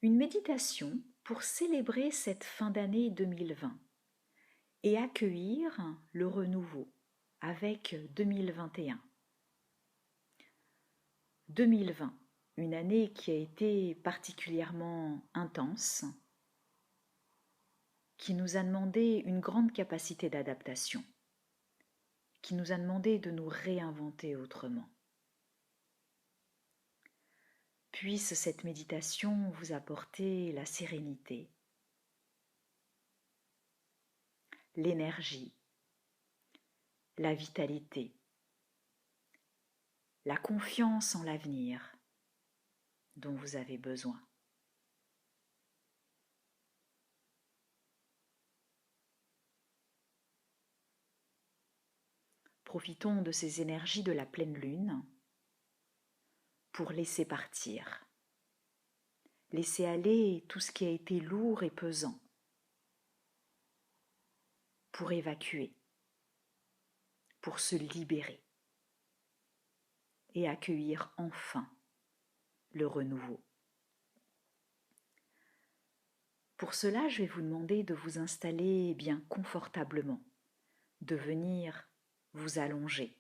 Une méditation pour célébrer cette fin d'année 2020 et accueillir le renouveau avec 2021. 2020, une année qui a été particulièrement intense, qui nous a demandé une grande capacité d'adaptation, qui nous a demandé de nous réinventer autrement. Puisse cette méditation vous apporter la sérénité, l'énergie, la vitalité, la confiance en l'avenir dont vous avez besoin. Profitons de ces énergies de la pleine lune pour laisser partir, laisser aller tout ce qui a été lourd et pesant, pour évacuer, pour se libérer et accueillir enfin le renouveau. Pour cela, je vais vous demander de vous installer bien confortablement, de venir vous allonger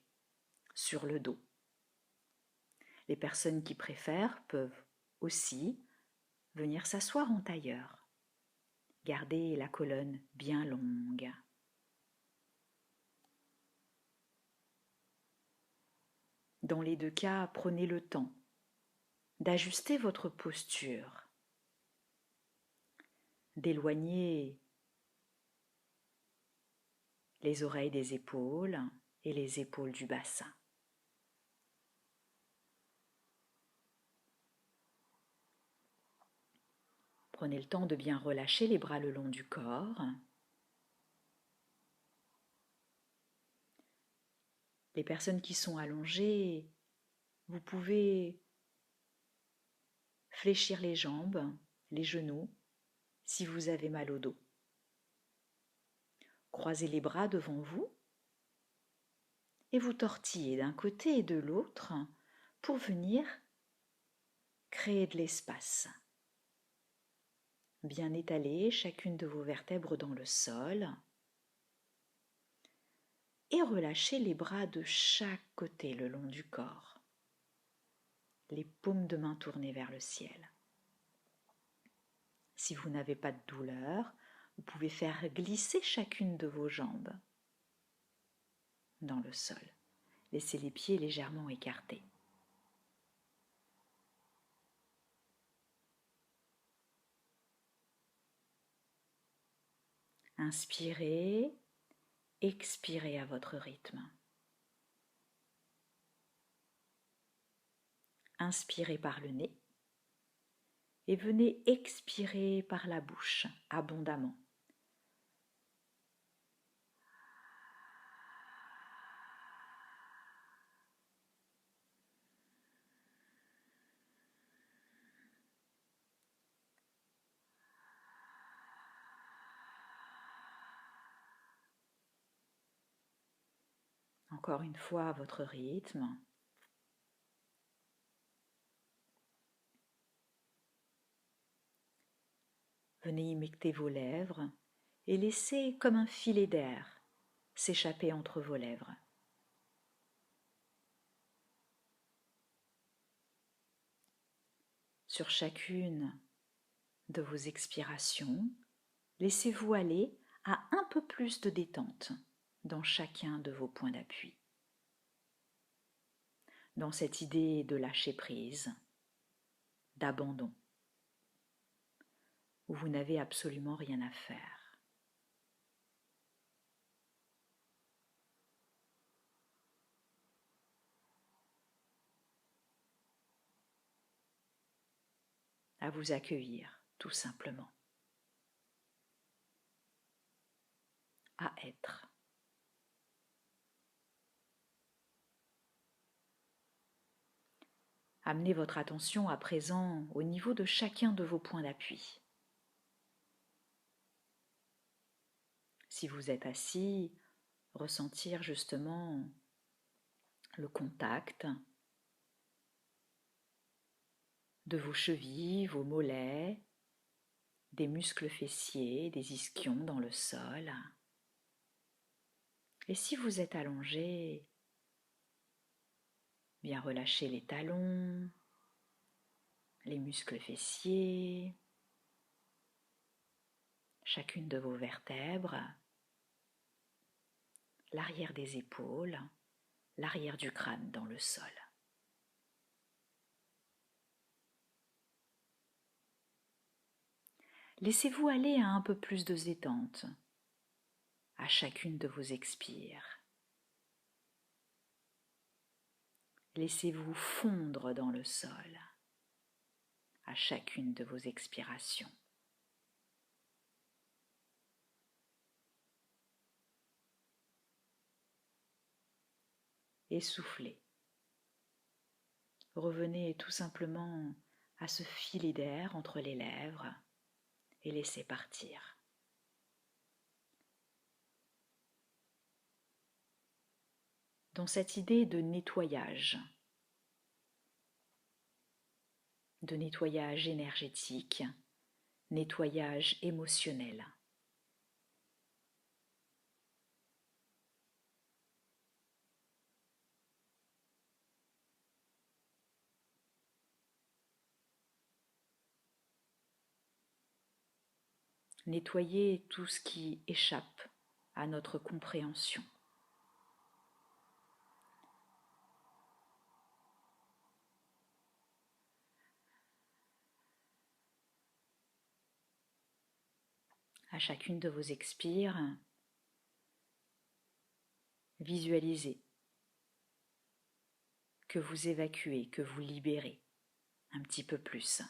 sur le dos. Les personnes qui préfèrent peuvent aussi venir s'asseoir en tailleur. Gardez la colonne bien longue. Dans les deux cas, prenez le temps d'ajuster votre posture, d'éloigner les oreilles des épaules et les épaules du bassin. Prenez le temps de bien relâcher les bras le long du corps. Les personnes qui sont allongées, vous pouvez fléchir les jambes, les genoux, si vous avez mal au dos. Croisez les bras devant vous et vous tortillez d'un côté et de l'autre pour venir créer de l'espace. Bien étaler chacune de vos vertèbres dans le sol et relâchez les bras de chaque côté le long du corps, les paumes de main tournées vers le ciel. Si vous n'avez pas de douleur, vous pouvez faire glisser chacune de vos jambes dans le sol. Laissez les pieds légèrement écartés. Inspirez, expirez à votre rythme. Inspirez par le nez et venez expirer par la bouche abondamment. Encore une fois, à votre rythme. Venez humecter vos lèvres et laissez comme un filet d'air s'échapper entre vos lèvres. Sur chacune de vos expirations, laissez-vous aller à un peu plus de détente dans chacun de vos points d'appui. Dans cette idée de lâcher prise, d'abandon, où vous n'avez absolument rien à faire. À vous accueillir, tout simplement. À être. Amenez votre attention à présent au niveau de chacun de vos points d'appui. Si vous êtes assis, ressentir justement le contact de vos chevilles, vos mollets, des muscles fessiers, des ischions dans le sol. Et si vous êtes allongé, bien relâchez les talons, les muscles fessiers, chacune de vos vertèbres, l'arrière des épaules, l'arrière du crâne dans le sol. Laissez-vous aller à un peu plus de détente à chacune de vos expires. Laissez-vous fondre dans le sol à chacune de vos expirations. Et soufflez. Revenez tout simplement à ce filet d'air entre les lèvres et laissez partir. Dans cette idée de nettoyage énergétique, nettoyage émotionnel. Nettoyer tout ce qui échappe à notre compréhension. À chacune de vos expires, visualisez que vous évacuez, que vous libérez un petit peu plus.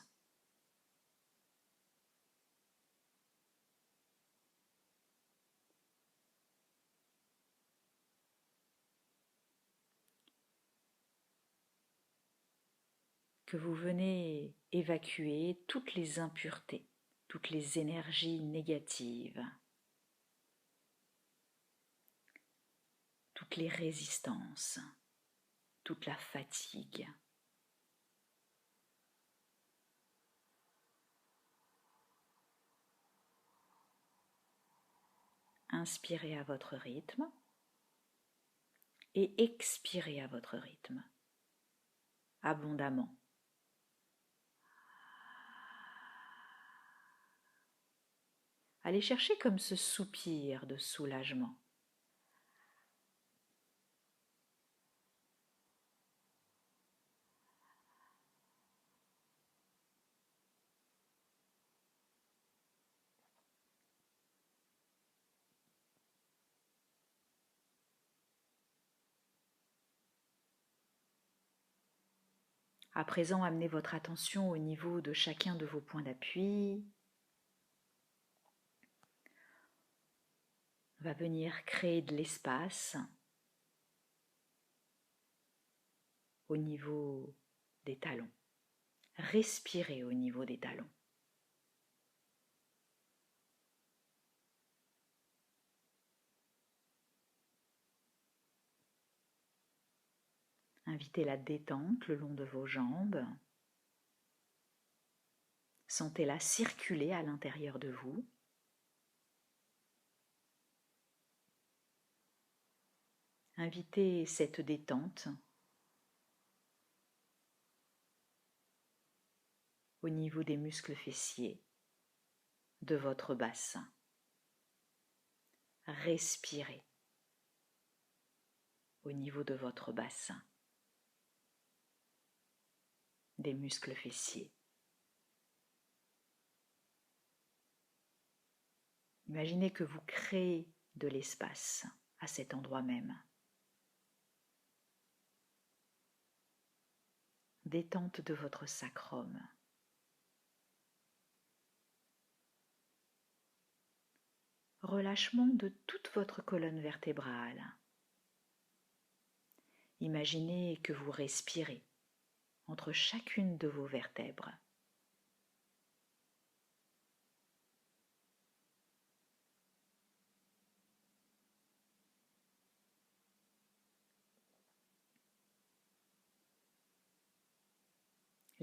Que vous venez évacuer toutes les impuretés, toutes les énergies négatives, toutes les résistances, toute la fatigue. Inspirez à votre rythme et expirez à votre rythme, abondamment. Allez chercher comme ce soupir de soulagement. À présent, amenez votre attention au niveau de chacun de vos points d'appui. On va venir créer de l'espace au niveau des talons. Respirez au niveau des talons. Invitez la détente le long de vos jambes. Sentez-la circuler à l'intérieur de vous. Invitez cette détente au niveau des muscles fessiers de votre bassin. Respirez au niveau de votre bassin, des muscles fessiers. Imaginez que vous créez de l'espace à cet endroit même. Détente de votre sacrum. Relâchement de toute votre colonne vertébrale. Imaginez que vous respirez entre chacune de vos vertèbres.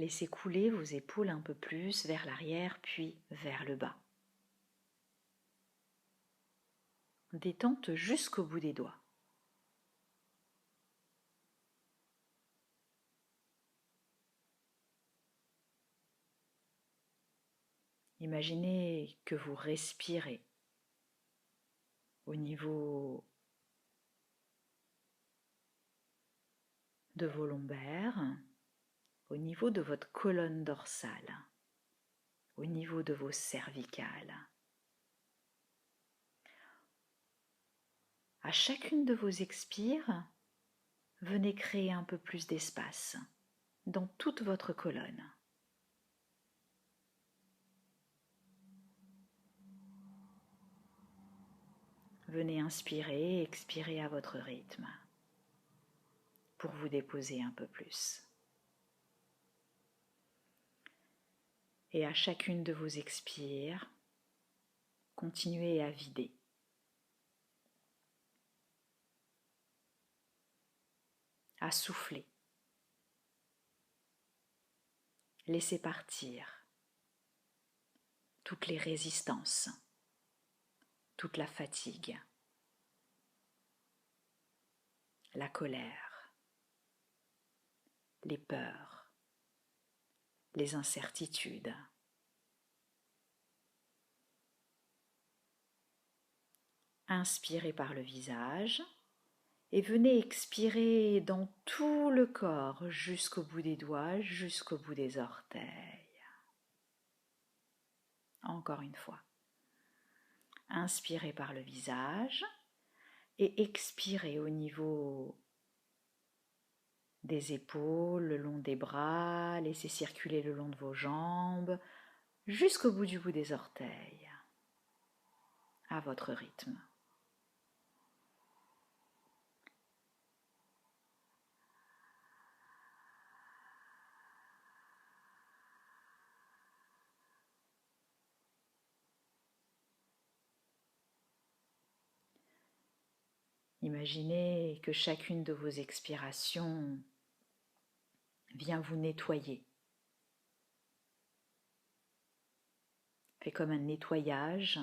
Laissez couler vos épaules un peu plus vers l'arrière puis vers le bas. Détente jusqu'au bout des doigts. Imaginez que vous respirez au niveau de vos lombaires, au niveau de votre colonne dorsale, au niveau de vos cervicales. À chacune de vos expires, venez créer un peu plus d'espace dans toute votre colonne. Venez inspirer et expirer à votre rythme pour vous déposer un peu plus. Et à chacune de vos expires, continuez à vider. À souffler. Laissez partir toutes les résistances, toute la fatigue, la colère, les peurs, les incertitudes. Inspirez par le visage et venez expirer dans tout le corps jusqu'au bout des doigts, jusqu'au bout des orteils. Encore une fois. Inspirez par le visage et expirez au niveau des épaules, le long des bras, laissez circuler le long de vos jambes, jusqu'au bout du bout des orteils, à votre rythme. Imaginez que chacune de vos expirations vient vous nettoyer. Fait comme un nettoyage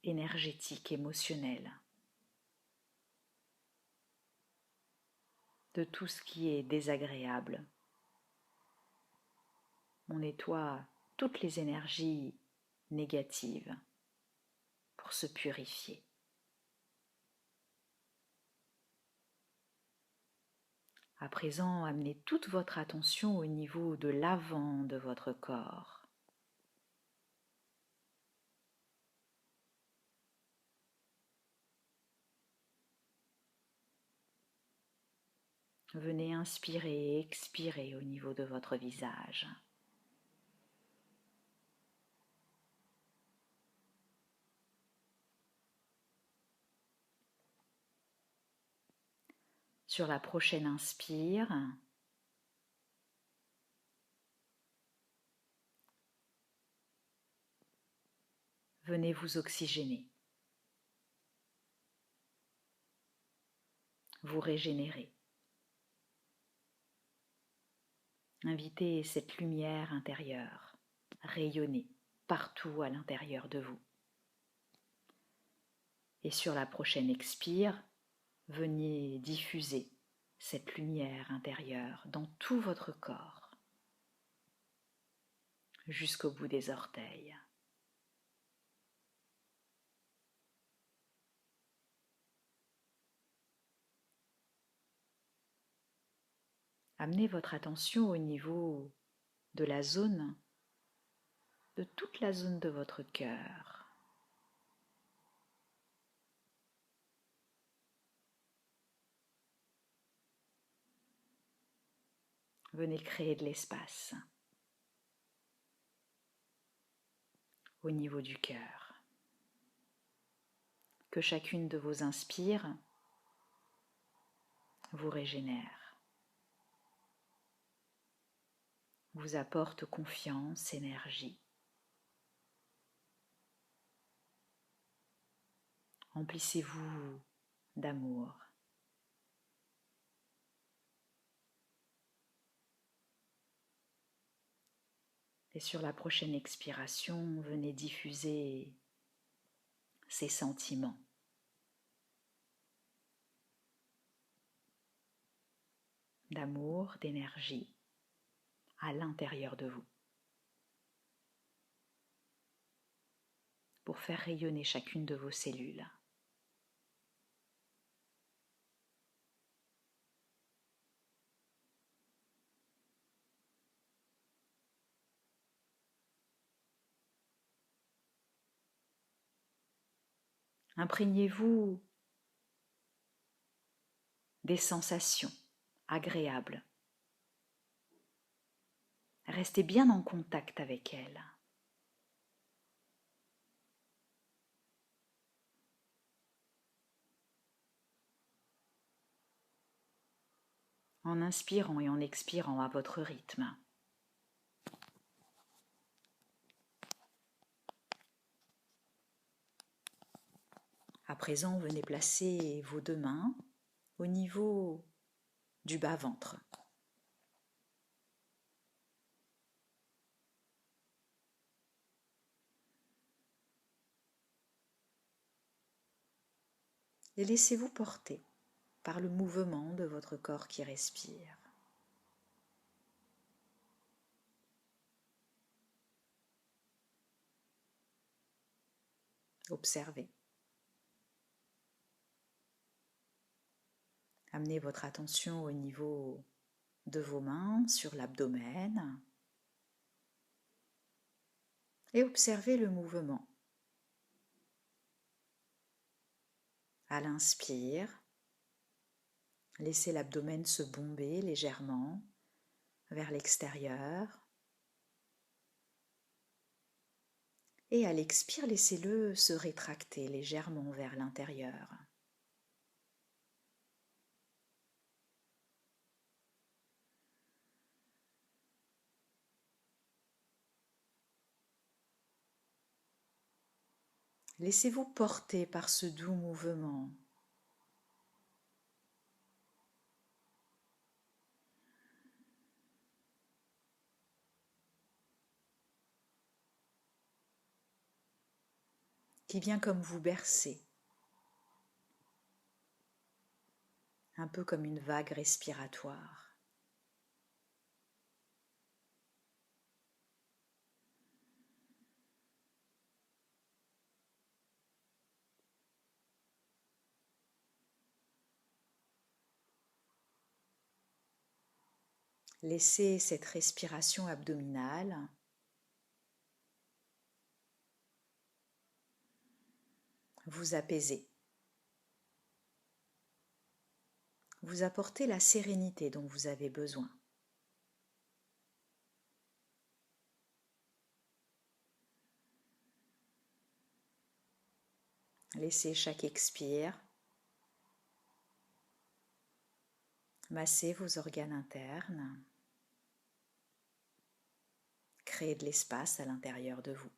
énergétique, émotionnel, de tout ce qui est désagréable. On nettoie toutes les énergies négatives pour se purifier. À présent, amenez toute votre attention au niveau de l'avant de votre corps. Venez inspirer et expirer au niveau de votre visage. Sur la prochaine inspire, venez vous oxygéner, vous régénérer. Invitez cette lumière intérieure, rayonner partout à l'intérieur de vous. Et sur la prochaine expire, venez diffuser cette lumière intérieure dans tout votre corps, jusqu'au bout des orteils. Amenez votre attention au niveau de la zone, de toute la zone de votre cœur. Venez créer de l'espace au niveau du cœur. Que chacune de vos inspires vous régénère, vous apporte confiance, énergie. Remplissez-vous d'amour. Et sur la prochaine expiration, venez diffuser ces sentiments. D'amour, d'énergie à l'intérieur de vous, pour faire rayonner chacune de vos cellules. Imprégnez-vous des sensations agréables. Restez bien en contact avec elles. En inspirant et en expirant à votre rythme. À présent, venez placer vos deux mains au niveau du bas-ventre. Et laissez-vous porter par le mouvement de votre corps qui respire. Observez. Amenez votre attention au niveau de vos mains sur l'abdomen et observez le mouvement. À l'inspire, laissez l'abdomen se bomber légèrement vers l'extérieur. Et à l'expire, laissez-le se rétracter légèrement vers l'intérieur. Laissez-vous porter par ce doux mouvement. Qui vient comme vous bercer, un peu comme une vague respiratoire. Laissez cette respiration abdominale vous apaiser, vous apporter la sérénité dont vous avez besoin. Laissez chaque expire masser vos organes internes, créer de l'espace à l'intérieur de vous.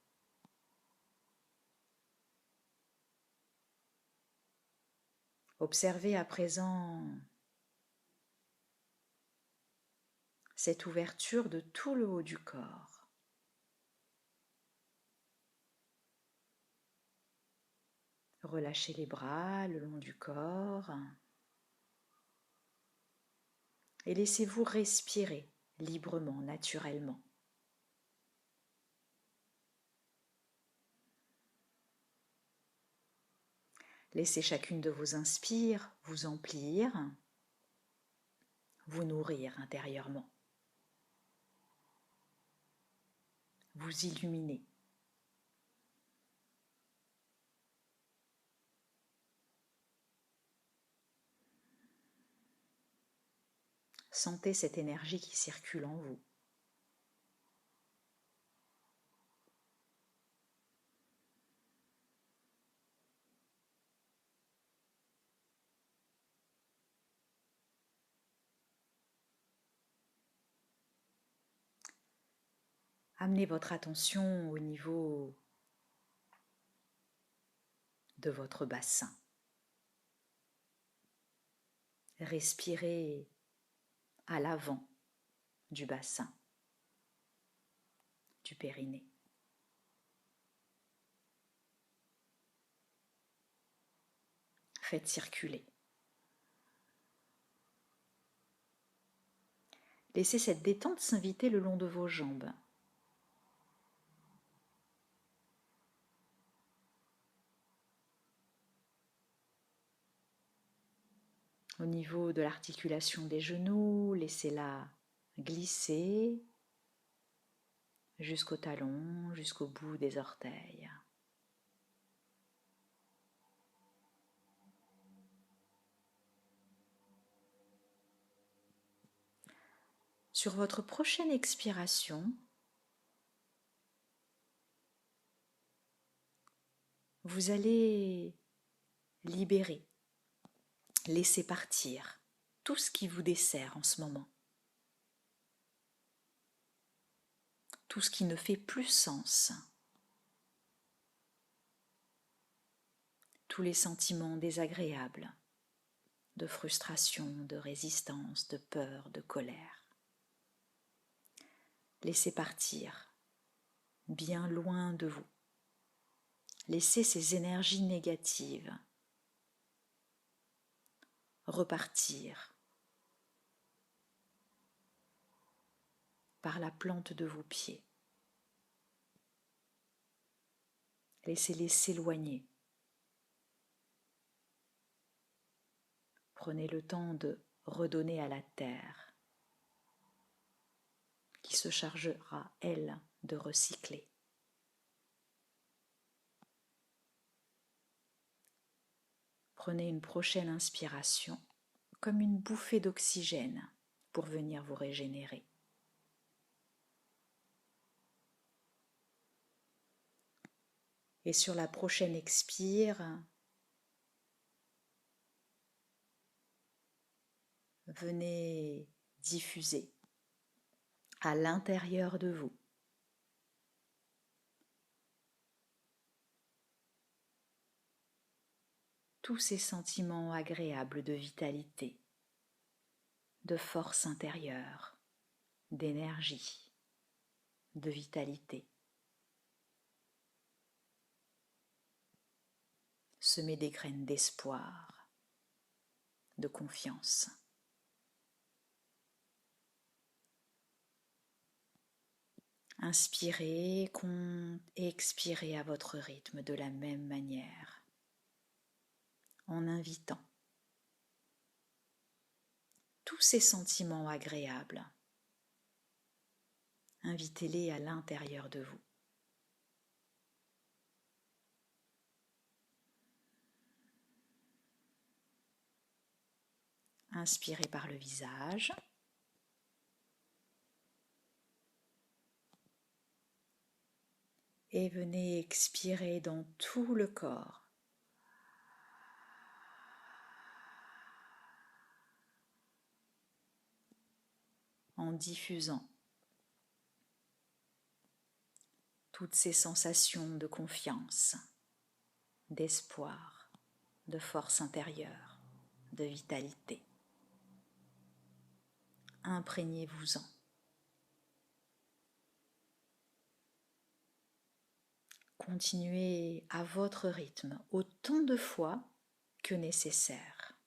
Observez à présent cette ouverture de tout le haut du corps. Relâchez les bras le long du corps et laissez-vous respirer librement, naturellement. Laissez chacune de vos inspires vous emplir, vous nourrir intérieurement, vous illuminer. Sentez cette énergie qui circule en vous. Amenez votre attention au niveau de votre bassin. Respirez à l'avant du bassin du périnée. Faites circuler. Laissez cette détente s'inviter le long de vos jambes. Au niveau de l'articulation des genoux, laissez-la glisser jusqu'au talon, jusqu'au bout des orteils. Sur votre prochaine expiration, vous allez libérer, laisser partir tout ce qui vous dessert en ce moment. Tout ce qui ne fait plus sens. Tous les sentiments désagréables, de frustration, de résistance, de peur, de colère. Laissez partir, bien loin de vous. Laissez ces énergies négatives repartir par la plante de vos pieds. Laissez-les s'éloigner. Prenez le temps de redonner à la terre, qui se chargera, elle, de recycler. Prenez une prochaine inspiration comme une bouffée d'oxygène pour venir vous régénérer. Et sur la prochaine expire, venez diffuser à l'intérieur de vous tous ces sentiments agréables de vitalité, de force intérieure, d'énergie, de vitalité. Semez des graines d'espoir, de confiance. Inspirez et expirez à votre rythme de la même manière, en invitant tous ces sentiments agréables. Invitez-les à l'intérieur de vous. Inspirez par le visage. Et venez expirer dans tout le corps. En diffusant toutes ces sensations de confiance, d'espoir, de force intérieure, de vitalité. Imprégnez-vous-en. Continuez à votre rythme, autant de fois que nécessaire.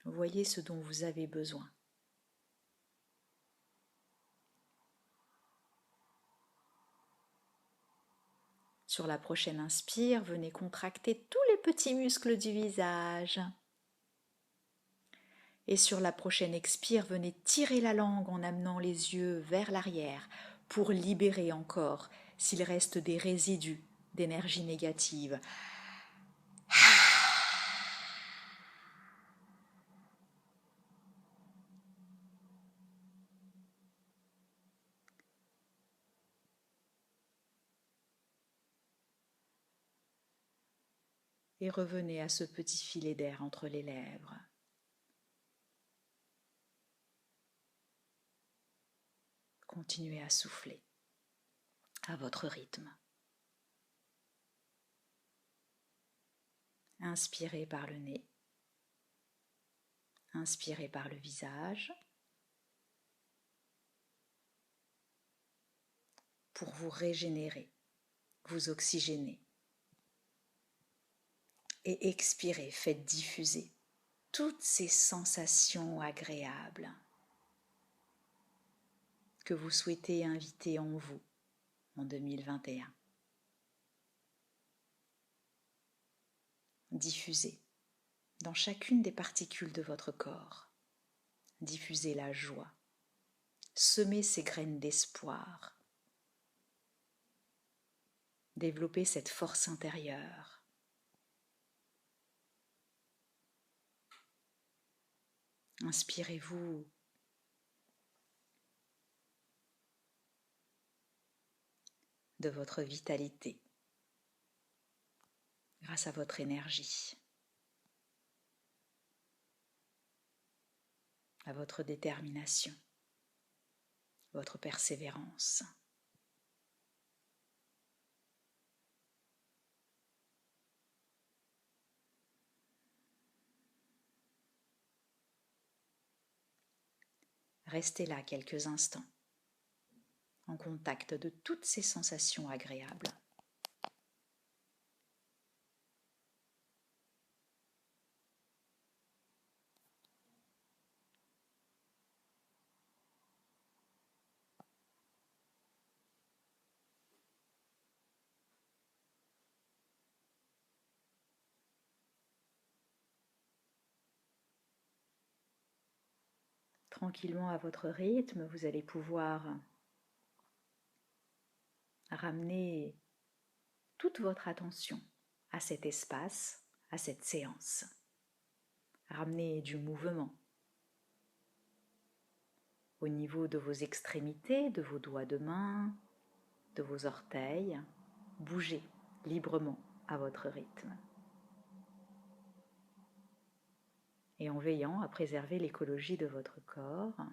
Voyez ce dont vous avez besoin. Sur la prochaine inspire, venez contracter tous les petits muscles du visage. Et sur la prochaine expire, venez tirer la langue en amenant les yeux vers l'arrière pour libérer encore s'il reste des résidus d'énergie négative. Et revenez à ce petit filet d'air entre les lèvres. Continuez à souffler à votre rythme. Inspirez par le nez. Inspirez par le visage. pour vous régénérer, vous oxygéner. Et expirez, faites diffuser toutes ces sensations agréables que vous souhaitez inviter en vous en 2021. Diffusez dans chacune des particules de votre corps. Diffusez la joie. Semez ces graines d'espoir. Développez cette force intérieure. Inspirez-vous de votre vitalité grâce à votre énergie, à votre détermination, votre persévérance. Restez là quelques instants, en contact de toutes ces sensations agréables. Tranquillement à votre rythme, vous allez pouvoir ramener toute votre attention à cet espace, à cette séance. Ramener du mouvement au niveau de vos extrémités, de vos doigts de main, de vos orteils. Bougez librement à votre rythme. Et en veillant à préserver l'écologie de votre corps,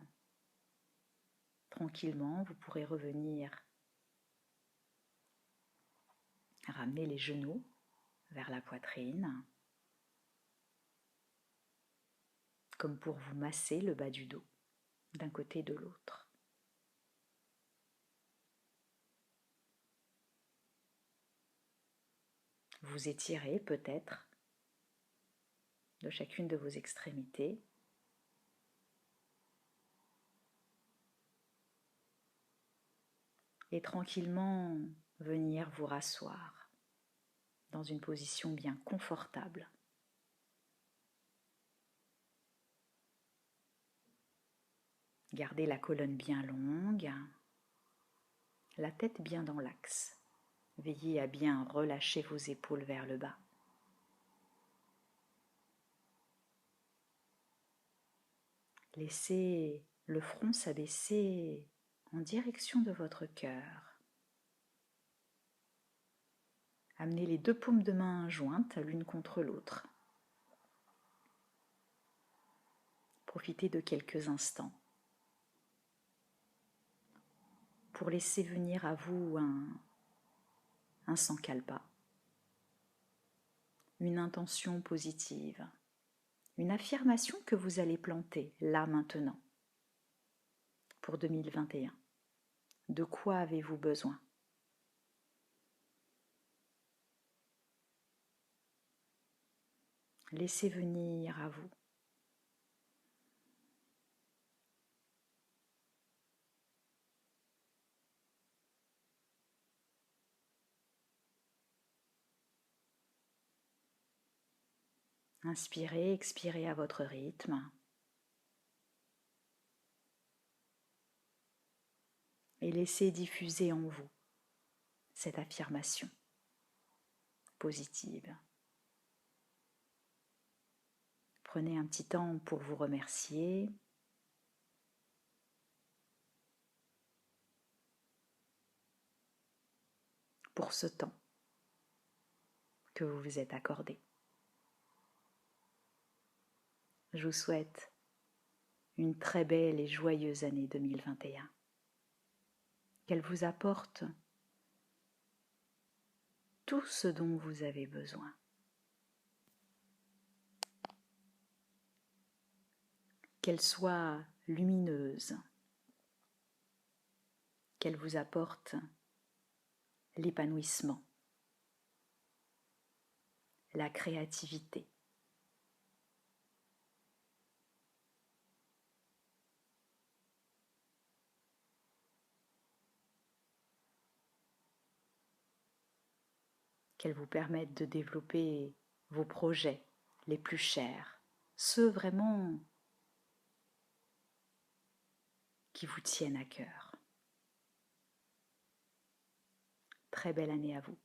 tranquillement, vous pourrez revenir ramener les genoux vers la poitrine, comme pour vous masser le bas du dos, d'un côté et de l'autre. Vous étirez peut-être de chacune de vos extrémités. Et tranquillement venir vous rasseoir dans une position bien confortable. Gardez la colonne bien longue, la tête bien dans l'axe. Veillez à bien relâcher vos épaules vers le bas. Laissez le front s'abaisser en direction de votre cœur. Amenez les deux paumes de main jointes l'une contre l'autre. Profitez de quelques instants pour laisser venir à vous un sankalpa, une intention positive, une affirmation que vous allez planter là maintenant pour 2021. De quoi avez-vous besoin ? Laissez venir à vous. Inspirez, expirez à votre rythme. Et laissez diffuser en vous cette affirmation positive. Prenez un petit temps pour vous remercier. Pour ce temps que vous vous êtes accordé. Je vous souhaite une très belle et joyeuse année 2021. Qu'elle vous apporte tout ce dont vous avez besoin. Qu'elle soit lumineuse, qu'elle vous apporte l'épanouissement, la créativité. Qu'elles vous permettent de développer vos projets les plus chers, ceux vraiment qui vous tiennent à cœur. Très belle année à vous.